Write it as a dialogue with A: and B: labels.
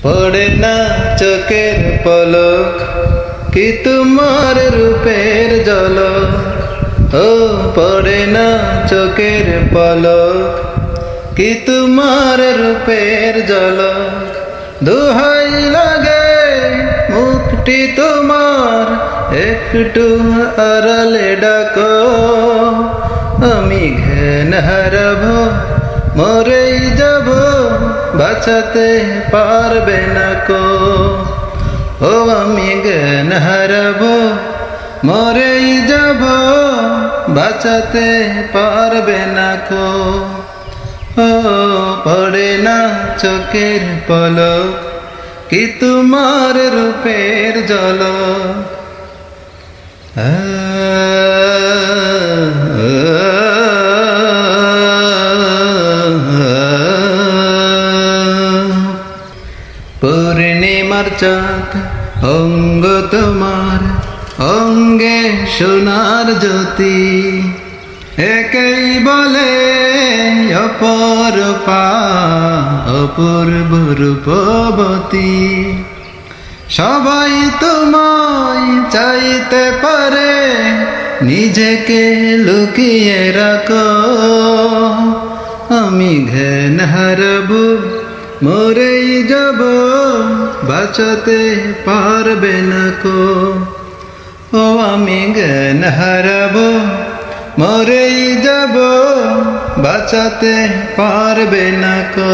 A: পড়ে না চোখের পলক কি তোমার রূপের ঝলক, ও পড়ে না চোখের পলক কি তোমার রূপের ঝলক। দোহাই লাগে মুখটি তোমার একটু আড়ালে ডাকো, আমি জ্ঞান হারাবো মরেই যাব বাঁচাতে পারবে না কো। ও আমি জ্ঞান হারাবো মরেই যাব বাঁচাতে পারবে না কো। ও পড়ে না চোখের পলক কি তোমার রূপের ঝলক। পূর্ণিমার চাঁদ অঙ্গ তোমার অঙ্গে সোনার জ্যোতি, একেই বলে অপরূপা অপূর্ব রূপবতী। সবাই তোমায় চাইতে পারে নিজেকে লুকিয়ে রাখো, আমি জ্ঞান হারাবো মরেই যাব বাঁচাতে পারবে না কো। ও আমি জ্ঞান হারাবো মরেই যাব বাঁচাতে পারবে না কো।